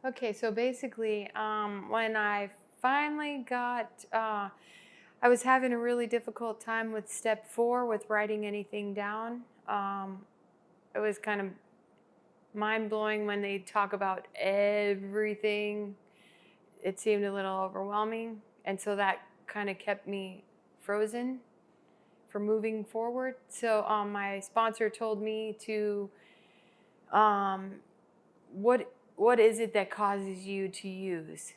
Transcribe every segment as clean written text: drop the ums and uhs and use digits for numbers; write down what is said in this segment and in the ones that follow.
Okay, so basically, when I finally I was having a really difficult time with step 4 with writing anything down. It was kind of mind blowing when they talk about everything. It seemed a little overwhelming. And so that kind of kept me frozen for moving forward. So my sponsor told me to, um, what is it that causes you to use?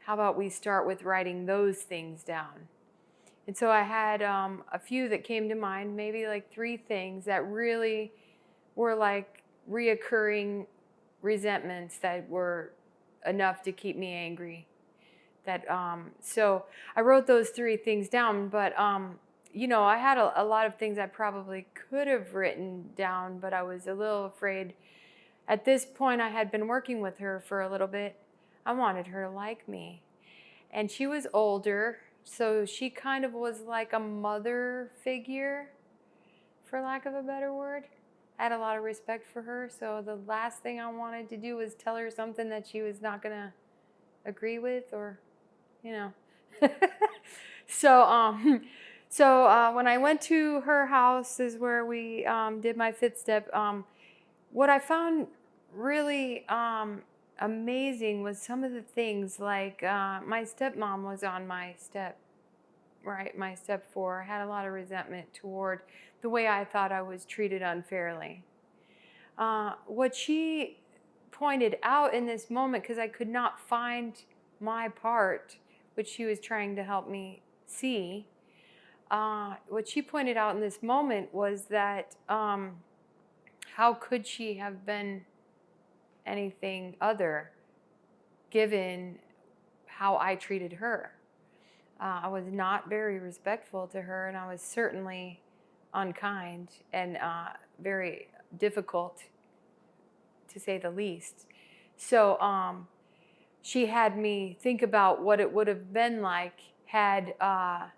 How about we start with writing those things down? And so I had a few that came to mind, maybe like 3 things that really were like reoccurring resentments that were enough to keep me angry. So I wrote those 3 things down, but I had a lot of things I probably could have written down, but I was a little afraid. At this point, I had been working with her for a little bit. I wanted her to like me. And she was older, so she kind of was like a mother figure, for lack of a better word. I had a lot of respect for her, so the last thing I wanted to do was tell her something that she was not going to agree with, or, you know. so, when I went to her house is where we did my 5th step. What I found really amazing was some of the things like my stepmom was on my step, right? My step 4. I had a lot of resentment toward the way I thought I was treated unfairly. What she pointed out in this moment, because I could not find my part, which she was trying to help me see, what she pointed out in this moment was that how could she have been anything other given how I treated her? I was not very respectful to her, and I was certainly unkind and very difficult, to say the least. So she had me think about what it would have been like had I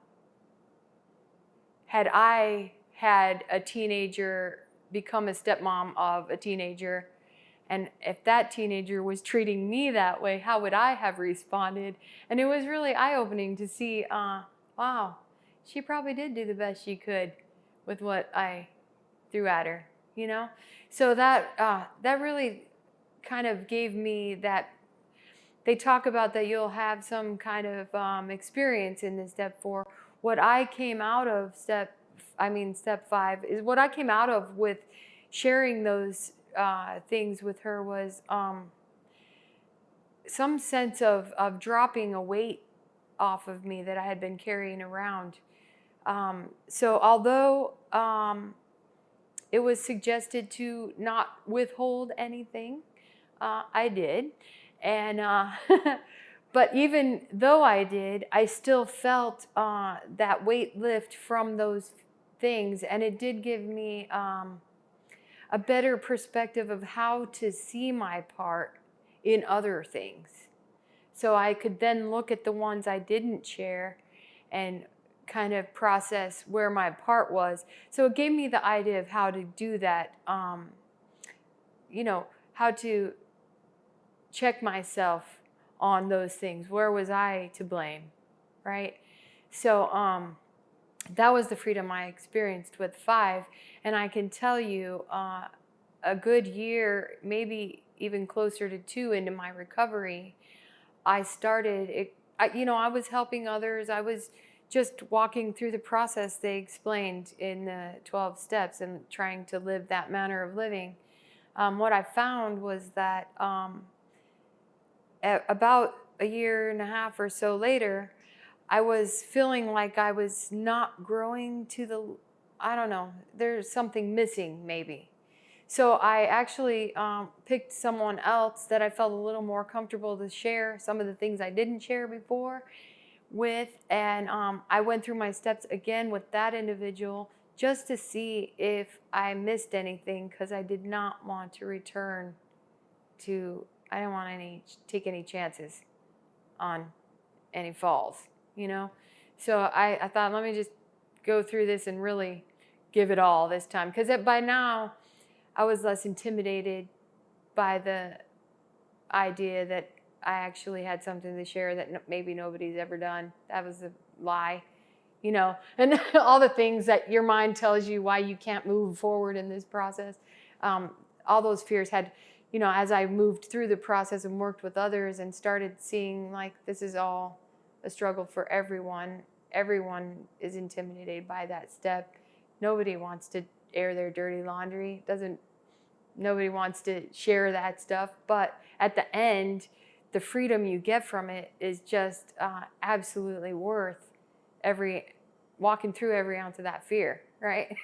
had a teenager become a stepmom of a teenager, and if that teenager was treating me that way, how would I have responded? And it was really eye-opening to see, wow, she probably did do the best she could with what I threw at her, you know? So that really kind of gave me that. They talk about that you'll have some kind of experience in this step 4. What I came out of step 5 is what I came out of with sharing those things with her was some sense of dropping a weight off of me that I had been carrying around. So although it was suggested to not withhold anything, I did. And but even though I did, I still felt that weight lift from those things, and it did give me a better perspective of how to see my part in other things. So I could then look at the ones I didn't share and kind of process where my part was. So it gave me the idea of how to do that, how to check myself on those things. Where was I to blame, right? So that was the freedom I experienced with 5. And I can tell you a good year, maybe even closer to 2 into my recovery, I started, I was helping others. I was just walking through the process they explained in the 12 steps and trying to live that manner of living. What I found was that about a year and a half or so later, I was feeling like I was not growing to I don't know, there's something missing maybe. So I actually picked someone else that I felt a little more comfortable to share some of the things I didn't share before with. And I went through my steps again with that individual just to see if I missed anything, because I did not want to return to, I didn't want to take any chances on any falls, So I thought, let me just go through this and really give it all this time. Because by now, I was less intimidated by the idea that I actually had something to share that maybe nobody's ever done. That was a lie, you know, and all the things that your mind tells you why you can't move forward in this process. All those fears had, you know, as I moved through the process and worked with others and started seeing like this is all a struggle for everyone. Everyone is intimidated by that step. Nobody wants to air their dirty laundry. Nobody wants to share that stuff. But at the end, the freedom you get from it is just absolutely worth walking through every ounce of that fear, right?